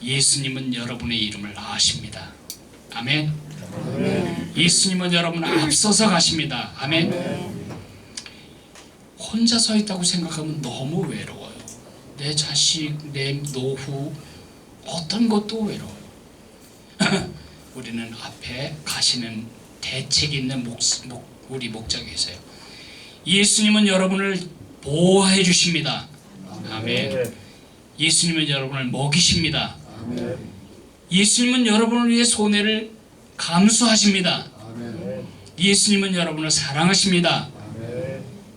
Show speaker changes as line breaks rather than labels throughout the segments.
예수님은 여러분의 이름을 아십니다. 아멘. 예수님은 여러분을 앞서서 가십니다. 아멘. 혼자 서 있다고 생각하면 너무 외로워요. 내 자식, 내 노후, 어떤 것도 외로워요. 우리는 앞에 가시는 대책 있는 우리 목자 계세요. 예수님은 여러분을 보호해 주십니다. 아멘. 예수님은 여러분을 먹이십니다. 예수님은 여러분을 위해 손해를 감수하십니다. 예수님은 여러분을 사랑하십니다.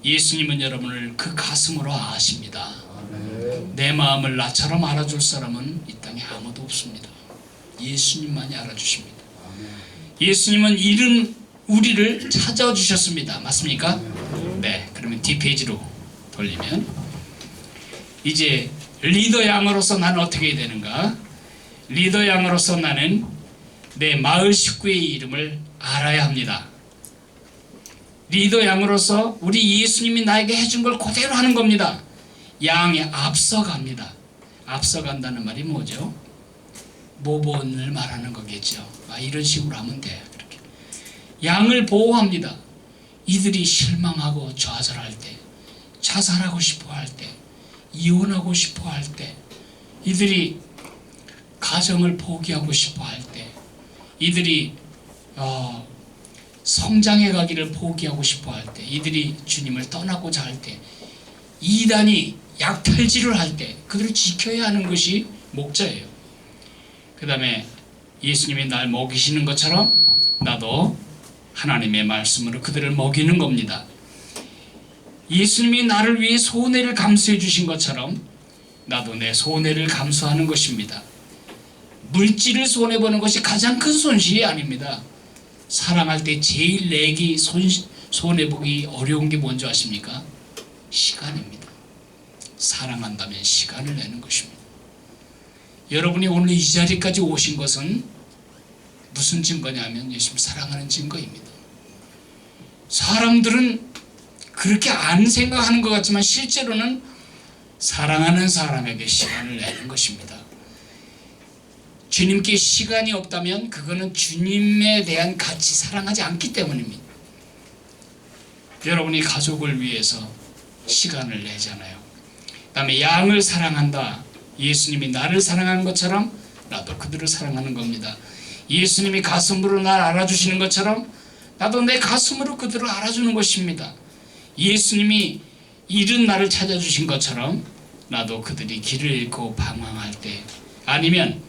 예수님은 여러분을 그 가슴으로 아십니다. 내 마음을 나처럼 알아줄 사람은 이 땅에 아무도 없습니다. 예수님만이 알아주십니다. 예수님은 이른 우리를 찾아주셨습니다. 맞습니까? 네. 그러면 뒷페이지로 돌리면 이제 리더 양으로서 나는 어떻게 해야 되는가? 리더 양으로서 나는 내 마을 식구의 이름을 알아야 합니다. 리더 양으로서 우리 예수님이 나에게 해준 걸 그대로 하는 겁니다. 양에 앞서갑니다. 앞서간다는 말이 뭐죠? 모본을 말하는 거겠죠. 이런 식으로 하면 돼. 그렇게. 양을 보호합니다. 이들이 실망하고 좌절할 때, 자살하고 싶어 할 때, 이혼하고 싶어 할 때, 이들이 가정을 포기하고 싶어 할 때, 이들이 성장해 가기를 포기하고 싶어 할 때, 이들이 주님을 떠나고자 할 때, 이단이 약탈질을 할 때 그들을 지켜야 하는 것이 목자예요. 그 다음에 예수님이 날 먹이시는 것처럼 나도 하나님의 말씀으로 그들을 먹이는 겁니다. 예수님이 나를 위해 손해를 감수해 주신 것처럼 나도 내 손해를 감수하는 것입니다. 물질을 손해보는 것이 가장 큰 손실이 아닙니다. 사랑할 때 제일 내기 손해보기 어려운 게 뭔지 아십니까? 시간입니다. 사랑한다면 시간을 내는 것입니다. 여러분이 오늘 이 자리까지 오신 것은 무슨 증거냐면 예수님 사랑하는 증거입니다. 사람들은 그렇게 안 생각하는 것 같지만 실제로는 사랑하는 사람에게 시간을 내는 것입니다. 주님께 시간이 없다면 그거는 주님에 대한 가치 사랑하지 않기 때문입니다. 여러분이 가족을 위해서 시간을 내잖아요. 그 다음에 양을 사랑한다. 예수님이 나를 사랑하는 것처럼 나도 그들을 사랑하는 겁니다. 예수님이 가슴으로 날 알아주시는 것처럼 나도 내 가슴으로 그들을 알아주는 것입니다. 예수님이 이른 나를 찾아주신 것처럼 나도 그들이 길을 잃고 방황할 때, 아니면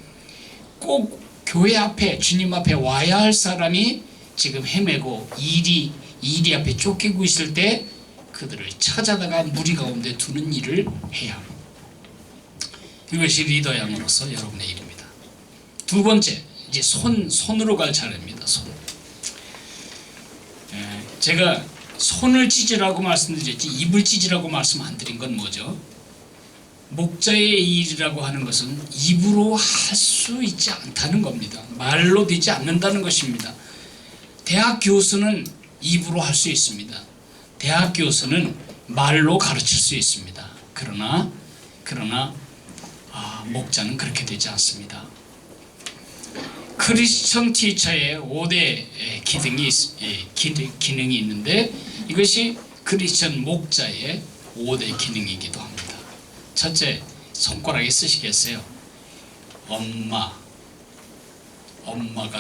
꼭 교회 앞에 주님 앞에 와야 할 사람이 지금 헤매고 일이 앞에 쫓기고 있을 때 그들을 찾아다가 무리 가운데 두는 일을 해야 합니다. 이것이 리더 양으로서 여러분의 일입니다. 두 번째, 이제 손으로 갈 차례입니다. 손. 제가 손을 찢으라고 말씀드렸지 입을 찢으라고 말씀 안 드린 건 뭐죠? 목자의 일이라고 하는 것은 입으로 할 수 있지 않다는 겁니다. 말로 되지 않는다는 것입니다. 대학 교수는 입으로 할 수 있습니다. 대학 교수는 말로 가르칠 수 있습니다. 그러나 목자는 그렇게 되지 않습니다. 크리스천 티처의 5대 기능이 있는데 이것이 크리스천 목자의 5대 기능이기도 합니다. 첫째, 손가락에 쓰시겠어요? 엄마가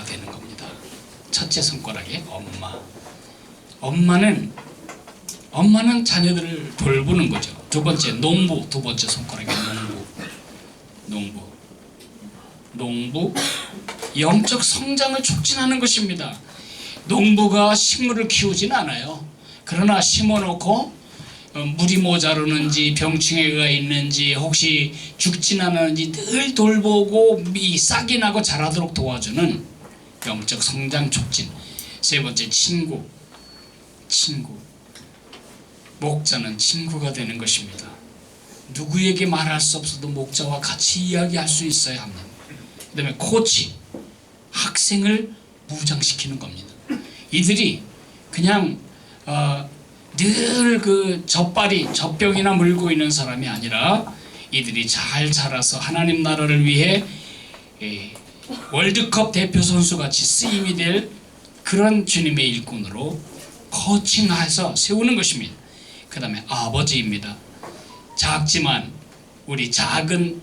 되는 겁니다. 첫째 손가락에 엄마는 자녀들을 돌보는 거죠. 두 번째 농부, 두 번째 손가락에 농부 영적 성장을 촉진하는 것입니다. 농부가 식물을 키우진 않아요. 그러나 심어놓고 물이 모자르는지 병충해가 있는지 혹시 죽진 않았는지 늘 돌보고 싹이 나고 자라도록 도와주는 영적 성장 촉진. 세 번째 친구. 목자는 친구가 되는 것입니다. 누구에게 말할 수 없어도 목자와 같이 이야기할 수 있어야 합니다. 그 다음에 코치, 학생을 무장시키는 겁니다. 이들이 그냥 늘 그 젖병이나 물고 있는 사람이 아니라 이들이 잘 자라서 하나님 나라를 위해 월드컵 대표 선수 같이 쓰임이 될 그런 주님의 일꾼으로 코칭해서 세우는 것입니다. 그 다음에 아버지입니다. 작지만 우리 작은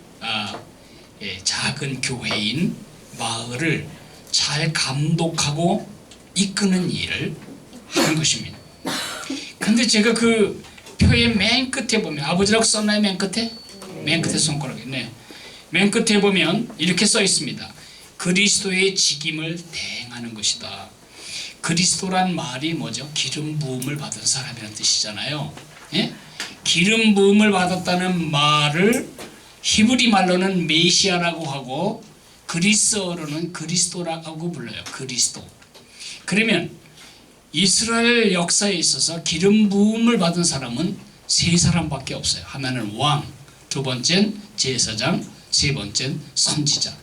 교회인 마을을 잘 감독하고 이끄는 일을 하는 것입니다. 근데 제가 그 표의 맨 끝에 보면, 아버지라고 썼나요? 맨 끝에? 맨 끝에 손가락이네. 맨 끝에 보면 이렇게 써 있습니다. 그리스도의 직임을 대행하는 것이다. 그리스도란 말이 뭐죠? 기름 부음을 받은 사람이라는 뜻이잖아요. 예? 기름 부음을 받았다는 말을 히브리 말로는 메시아라고 하고 그리스어로는 그리스도라고 불러요. 그리스도. 그러면 이스라엘 역사에 있어서 기름 부음을 받은 사람은 세 사람밖에 없어요. 하나는 왕, 두 번째는 제사장, 세 번째는 선지자.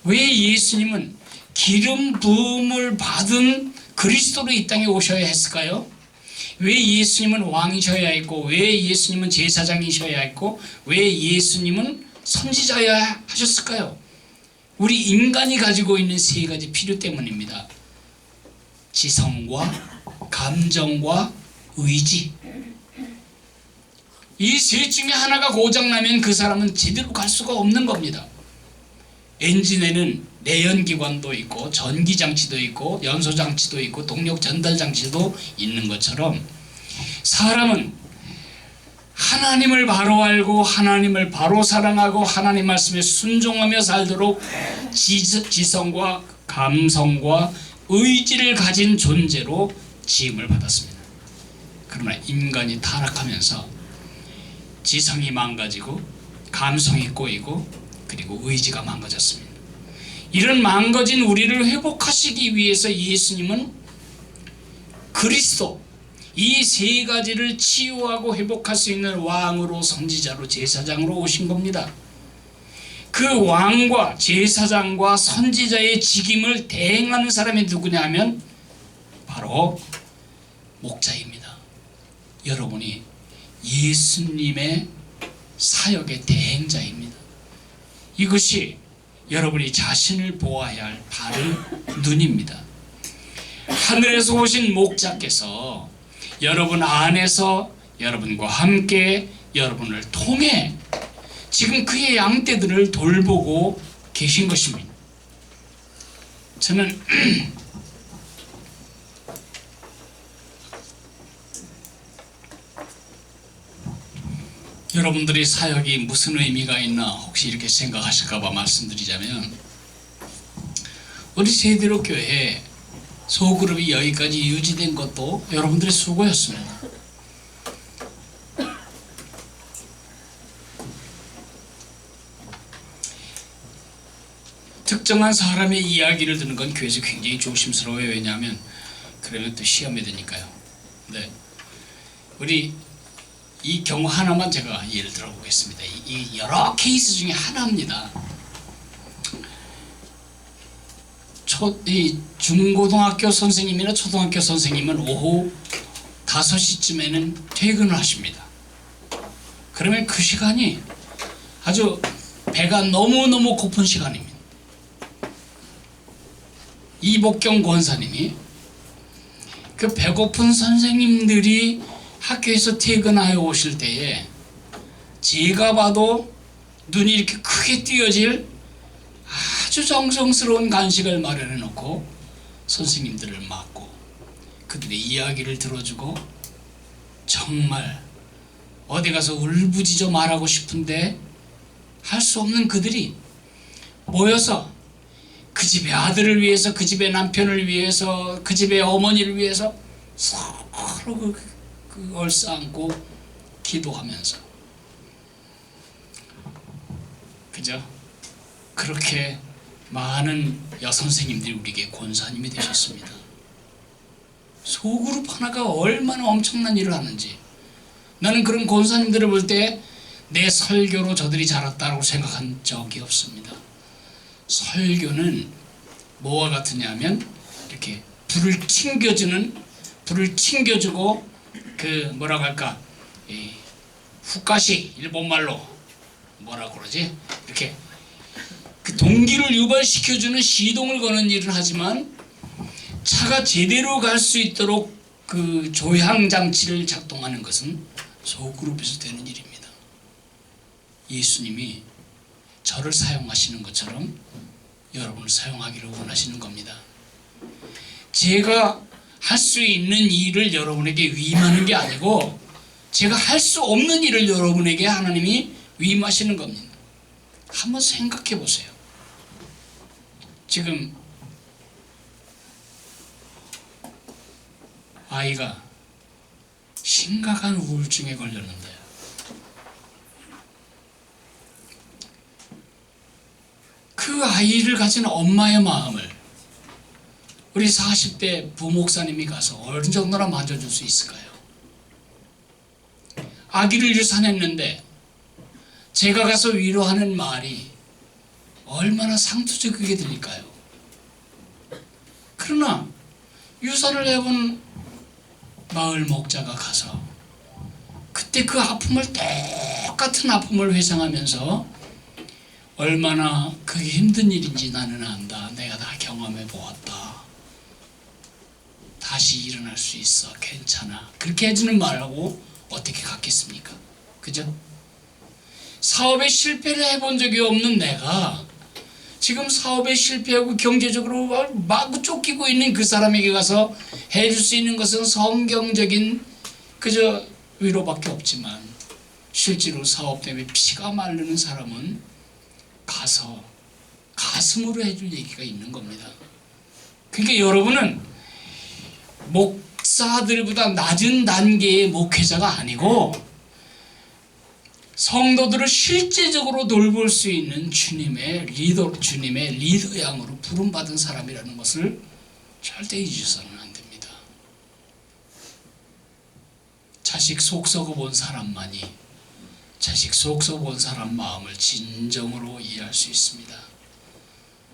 왜 예수님은 기름 부음을 받은 그리스도로 이 땅에 오셔야 했을까요? 왜 예수님은 왕이셔야 했고, 왜 예수님은 제사장이셔야 했고, 왜 예수님은 선지자여야 하셨을까요? 우리 인간이 가지고 있는 세 가지 필요 때문입니다. 지성과 감정과 의지. 이 셋 중에 하나가 고장나면 그 사람은 제대로 갈 수가 없는 겁니다. 엔진에는 내연기관도 있고 전기장치도 있고 연소장치도 있고 동력 전달장치도 있는 것처럼 사람은 하나님을 바로 알고 하나님을 바로 사랑하고 하나님 말씀에 순종하며 살도록 지성과 감성과 의지를 가진 존재로 지음을 받았습니다. 그러나 인간이 타락하면서 지성이 망가지고 감성이 꼬이고 그리고 의지가 망가졌습니다. 이런 망가진 우리를 회복하시기 위해서 예수님은 그리스도, 이 세 가지를 치유하고 회복할 수 있는 왕으로 선지자로 제사장으로 오신 겁니다. 그 왕과 제사장과 선지자의 직임을 대행하는 사람이 누구냐 하면 바로 목자입니다. 여러분이 예수님의 사역의 대행자입니다. 이것이 여러분이 자신을 보아야 할 바른 눈입니다. 하늘에서 오신 목자께서 여러분 안에서 여러분과 함께 여러분을 통해 지금 그의 양떼들을 돌보고 계신 것입니다. 저는 여러분들이 사역이 무슨 의미가 있나 혹시 이렇게 생각하실까봐 말씀드리자면, 우리 세대로 교회 소그룹이 여기까지 유지된 것도 여러분들의 수고였습니다. 특정한 사람의 이야기를 듣는 건 교회에서 굉장히 조심스러워요. 왜냐하면 그러면 또 시험에 드니까요. 네. 우리 이 경우 하나만 제가 예를 들어 보겠습니다. 이 여러 케이스 중에 하나입니다. 이 중고등학교 선생님이나 초등학교 선생님은 오후 5시쯤에는 퇴근을 하십니다. 그러면 그 시간이 아주 배가 너무너무 고픈 시간입니다. 이복경 권사님이 그 배고픈 선생님들이 학교에서 퇴근하여 오실 때에 제가 봐도 눈이 이렇게 크게 띄어질 아주 정성스러운 간식을 마련해 놓고 선생님들을 맞고 그들의 이야기를 들어주고 정말 어디 가서 울부짖어 말하고 싶은데 할 수 없는 그들이 모여서 그 집의 아들을 위해서, 그 집의 남편을 위해서, 그 집의 어머니를 위해서 서로 얼싸안고 기도하면서, 그죠? 그렇게 많은 여선생님들이 우리에게 권사님이 되셨습니다. 소그룹 하나가 얼마나 엄청난 일을 하는지, 나는 그런 권사님들을 볼 때 내 설교로 저들이 자랐다고 생각한 적이 없습니다. 설교는 뭐와 같으냐면 이렇게 불을 튕겨주고 그 뭐라고 할까, 후가시 일본말로 뭐라고 그러지, 이렇게 그 동기를 유발시켜주는 시동을 거는 일을 하지만 차가 제대로 갈 수 있도록 그 조향 장치를 작동하는 것은 소그룹에서 되는 일입니다. 예수님이 저를 사용하시는 것처럼 여러분을 사용하기를 원하시는 겁니다. 제가 할 수 있는 일을 여러분에게 위임하는 게 아니고 제가 할 수 없는 일을 여러분에게 하나님이 위임하시는 겁니다. 한번 생각해 보세요. 지금 아이가 심각한 우울증에 걸렸는데요. 그 아이를 가진 엄마의 마음을 우리 40대 부목사님이 가서 어느 정도나 만져줄 수 있을까요? 아기를 유산했는데 제가 가서 위로하는 말이 얼마나 상투적이게 들릴까요? 그러나 유산을 해본 마을 목자가 가서 그때 그 아픔을 똑같은 아픔을 회상하면서 얼마나 그게 힘든 일인지 나는 안다. 내가 다 경험해 보았다. 다시 일어날 수 있어. 괜찮아. 그렇게 해주는 말하고 어떻게 같겠습니까? 그죠? 사업에 실패를 해본 적이 없는 내가 지금 사업에 실패하고 경제적으로 마구 쫓기고 있는 그 사람에게 가서 해줄 수 있는 것은 성경적인 그저 위로밖에 없지만 실제로 사업 때문에 피가 마르는 사람은 가서 가슴으로 해줄 얘기가 있는 겁니다. 그러니까 여러분은 목사들보다 낮은 단계의 목회자가 아니고 성도들을 실제적으로 돌볼 수 있는 주님의 리더 양으로 부름받은 사람이라는 것을 절대 잊으셔서는 안 됩니다. 자식 속 썩어본 사람만이 자식 속 썩어본 사람 마음을 진정으로 이해할 수 있습니다.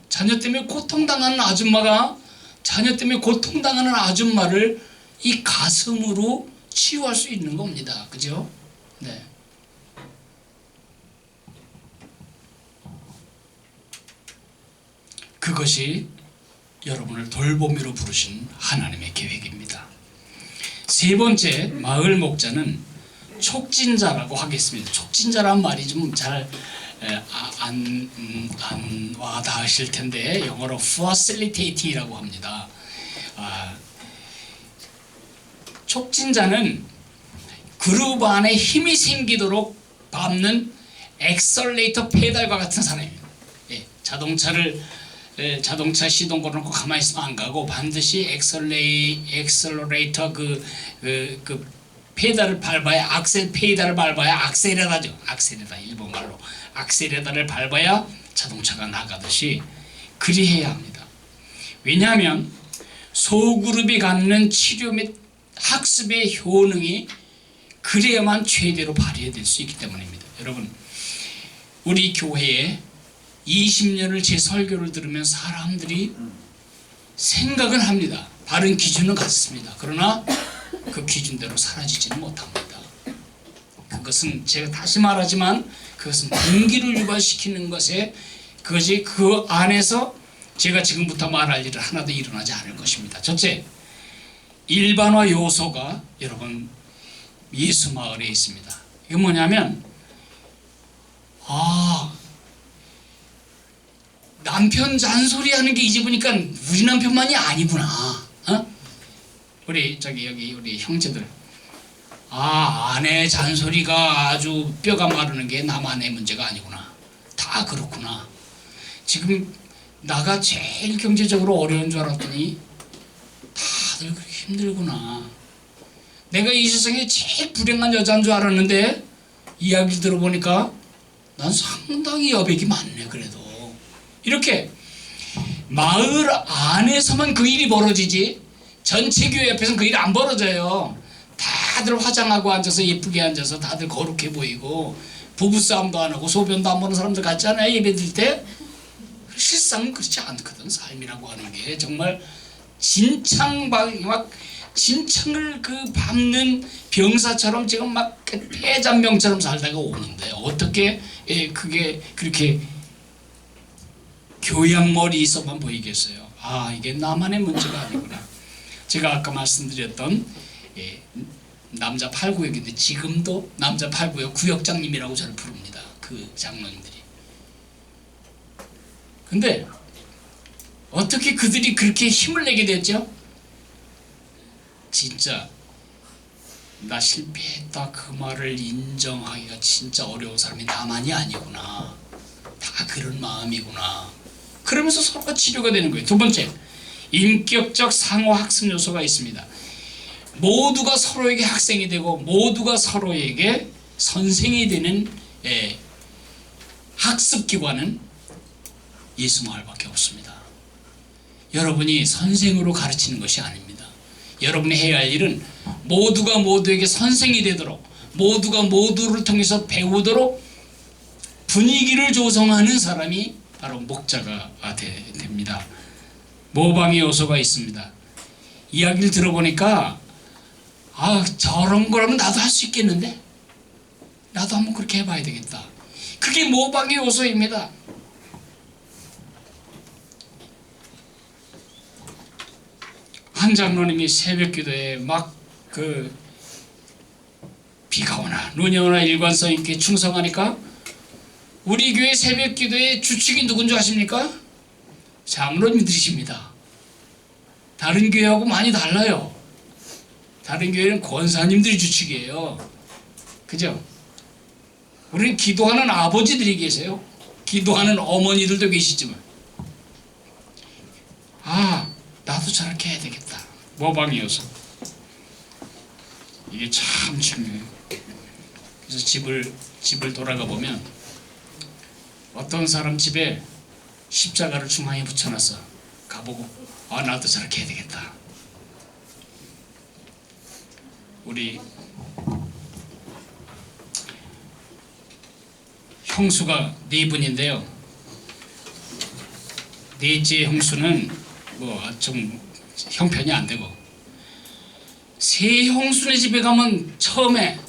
자녀 때문에 고통당하는 아줌마가 자녀 때문에 고통당하는 아줌마를 이 가슴으로 치유할 수 있는 겁니다. 그죠? 네. 그것이 여러분을 돌보미로 부르신 하나님의 계획입니다. 세 번째 마을 목자는 촉진자라고 하겠습니다. 촉진자란 말이 좀 잘 안 와닿으실 텐데 영어로 facilitate라고 합니다. 촉진자는 그룹 안에 힘이 생기도록 밟는 엑셀레이터 페달과 같은 사람입니다. 자동차 시동 걸어놓고 가만히 있으면 안 가고 반드시 엑셀러레이터 그 페달을 밟아야 악셀 페달을 밟아야 악셀레다죠. 악셀레다 일본말로 악셀레다를 밟아야 자동차가 나가듯이 그리해야 합니다. 왜냐하면 소그룹이 갖는 치료 및 학습의 효능이 그래야만 최대로 발휘될 수 있기 때문입니다. 여러분 우리 교회에 20년을 제 설교를 들으면 사람들이 생각은 합니다. 바른 기준은 같습니다. 그러나 그 기준대로 사라지지는 못합니다. 그것은 제가 다시 말하지만 그것은 동기를 유발시키는 것에 그것이 그 안에서 제가 지금부터 말할 일은 하나도 일어나지 않을 것입니다. 첫째, 일반화 요소가 여러분 예수 마을에 있습니다. 이게 뭐냐면 남편 잔소리하는 게 이제 보니까 우리 남편만이 아니구나. 우리 여기 우리 형제들 아내 잔소리가 아주 뼈가 마르는 게 나만의 문제가 아니구나. 다 그렇구나. 지금 나가 제일 경제적으로 어려운 줄 알았더니 다들 그렇게 힘들구나. 내가 이 세상에 제일 불행한 여자인 줄 알았는데 이야기를 들어보니까 난 상당히 여백이 많네. 그래도 이렇게 마을 안에서만 그 일이 벌어지지 전체 교회 옆에서는 그 일이 안 벌어져요. 다들 화장하고 앉아서 예쁘게 앉아서 다들 거룩해 보이고 부부싸움도 안 하고 소변도 안 보는 사람들 같잖아요. 예배 드릴 때. 실상은 그렇지 않거든. 삶이라고 하는 게 정말 진창을 그 밟는 병사처럼 지금 막 폐잔병처럼 살다가 오는데 어떻게 그게 그렇게 교양머리 있어만 보이겠어요. 아, 이게 나만의 문제가 아니구나. 제가 아까 말씀드렸던 남자 8구역인데 지금도 남자 8구역 구역장님이라고 저를 부릅니다. 그 장로님들이. 근데 어떻게 그들이 그렇게 힘을 내게 됐죠? 진짜 나 실패했다 그 말을 인정하기가 진짜 어려운 사람이 나만이 아니구나. 다 그런 마음이구나. 그러면서 서로가 치료가 되는 거예요. 두 번째, 인격적 상호 학습 요소가 있습니다. 모두가 서로에게 학생이 되고 모두가 서로에게 선생이 되는 학습기관은 예수마을밖에 없습니다. 여러분이 선생으로 가르치는 것이 아닙니다. 여러분이 해야 할 일은 모두가 모두에게 선생이 되도록, 모두가 모두를 통해서 배우도록 분위기를 조성하는 사람이 바로 목자가 됩니다. 모방의 요소가 있습니다. 이야기를 들어보니까 아, 저런 거라면 나도 할 수 있겠는데? 나도 한번 그렇게 해봐야 되겠다. 그게 모방의 요소입니다. 한 장로님이 새벽 기도에 막 비가 오나 눈이 오나 일관성 있게 충성하니까 우리 교회 새벽 기도의 주축이 누군지 아십니까? 장로님들이십니다. 다른 교회하고 많이 달라요. 다른 교회는 권사님들이 주축이에요. 그죠? 우리는 기도하는 아버지들이 계세요. 기도하는 어머니들도 계시지만 아, 나도 저렇게 해야 되겠다. 모방이어서 이게 참 중요해요. 그래서 집을 돌아가 보면 어떤 사람 집에 십자가를 중앙에 붙여놨어. 가보고 아, 나도 저렇게 해야 되겠다. 우리 형수가 4분인데요. 넷째 형수는 좀 형편이 안 되고, 세 형수네 집에 가면 처음에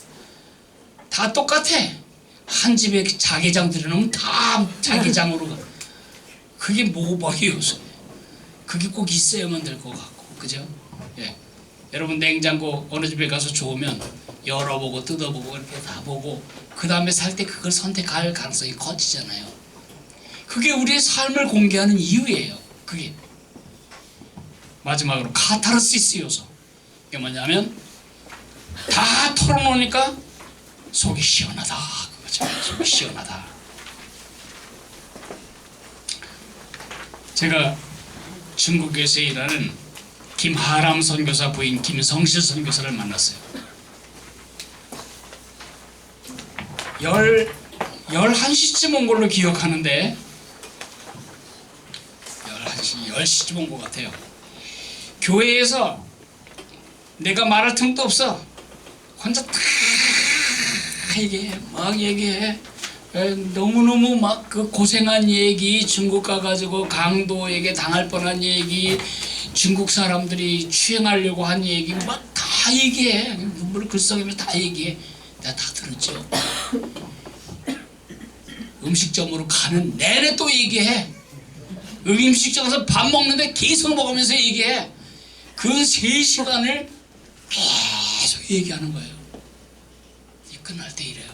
다 똑같아. 한 집에 자개장 들여놓으면 다 자개장으로 가. 그게 모방의 요소. 그게 꼭 있어야만 될 것 같고, 그죠? 예. 여러분 냉장고 어느 집에 가서 좋으면 열어보고 뜯어보고 이렇게 다 보고 그 다음에 살 때 그걸 선택할 가능성이 커지잖아요. 그게 우리의 삶을 공개하는 이유예요. 그게 마지막으로 카타르시스 요소. 이게 뭐냐면 다 털어놓으니까 속이 시원하다. 그거죠. 속이 시원하다. 제가 중국에서 일하는 김하람 선교사 부인 김성실 선교사를 만났어요. 11시쯤 온 걸로 기억하는데 10시쯤 온 것 같아요. 교회에서 내가 말할 틈도 없어. 혼자 다 얘기해. 막 얘기해. 너무너무 막 그 고생한 얘기, 중국 가가지고 강도에게 당할 뻔한 얘기, 중국 사람들이 추행하려고 한 얘기 막 다 얘기해. 눈물을 글썽이면서 다 얘기해. 내가 다 들었죠. 음식점으로 가는 내내 또 얘기해. 음식점에서 밥 먹는데 계속 먹으면서 얘기해. 그 3시간을 계속 얘기하는 거예요. 끝날 때 이래요.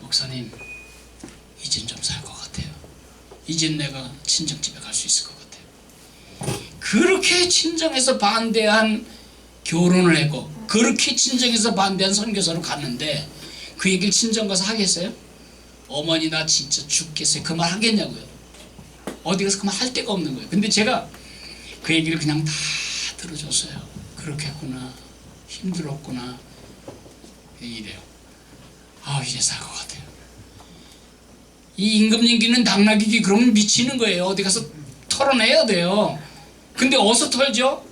목사님, 이젠 좀 살 것 같아요. 이젠 내가 친정집에 갈 수 있을 것 같아요. 그렇게 친정에서 반대한 결혼을 했고, 그렇게 친정에서 반대한 선교사로 갔는데 그 얘기를 친정 가서 하겠어요? 어머니 나 진짜 죽겠어요. 그 말 하겠냐고요. 어디 가서 그 말 할 데가 없는 거예요. 근데 제가 그 얘기를 그냥 다 들어줬어요. 그렇게 했구나. 힘들었구나. 이래요. 아, 이제 살 것 같아요. 이 임금님기는 당나귀기 그러면 미치는 거예요. 어디 가서 털어내야 돼요. 근데 어디서 털죠?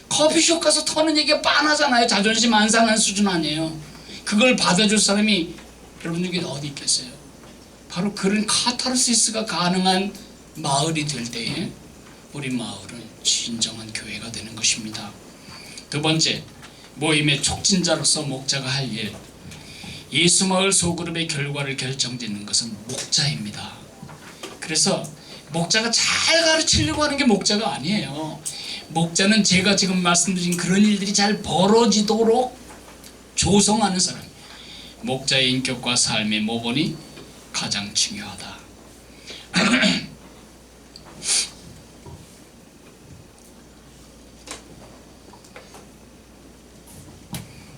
커피숍 가서 터는 얘기가 빤하잖아요. 자존심 안 상한 수준 아니에요. 그걸 받아줄 사람이 여러분 중에 어디 있겠어요? 바로 그런 카타르시스가 가능한 마을이 될 때에 우리 마을은 진정한 교회가 되는 것입니다. 두 번째, 모임의 촉진자로서 목자가 할 일. 예수마을 소그룹의 결과를 결정짓는 것은 목자입니다. 그래서 목자가 잘 가르치려고 하는 게 목자가 아니에요. 목자는 제가 지금 말씀드린 그런 일들이 잘 벌어지도록 조성하는 사람. 목자의 인격과 삶의 모본이 가장 중요하다.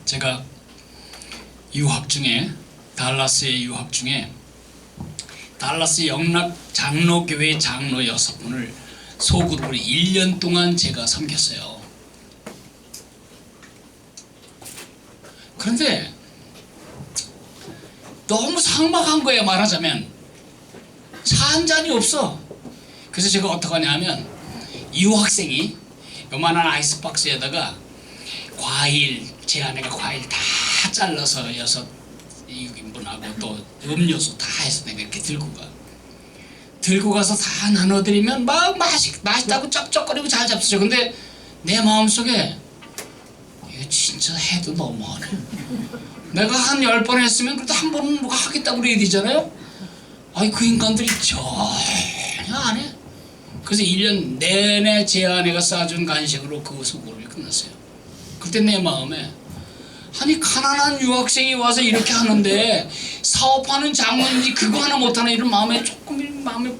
제가 유학 중에 달라스의 유학 중에 달라스 영락 장로교회 장로 6분을 소그룹으로 1년 동안 제가 섬겼어요. 그런데 너무 삭막한 거예요. 말하자면 차 한 잔이 없어. 그래서 제가 어떻게 하냐면 유학생이 요만한 아이스박스에다가 과일, 제 아내가 과일 다 잘라서 6인분하고 또 음료수 다 해서 내가 이렇게 들고 가서 다 나눠드리면 막 맛있다고 쩝쩝거리고 잘 잡수죠. 근데 내 마음속에 이거 진짜 해도 너무하네. 내가 한 10번 했으면 그래도 한 번은 뭐가 하겠다고 그래야 되잖아요. 아니 그 인간들이 전혀 안 해. 그래서 1년 내내 제 아내가 싸준 간식으로 그 소그룹이 끝났어요. 그때 내 마음에 아니 가난한 유학생이 와서 이렇게 하는데 사업하는 장로인지 그거 하나 못하나 이런 마음에 조금 마음에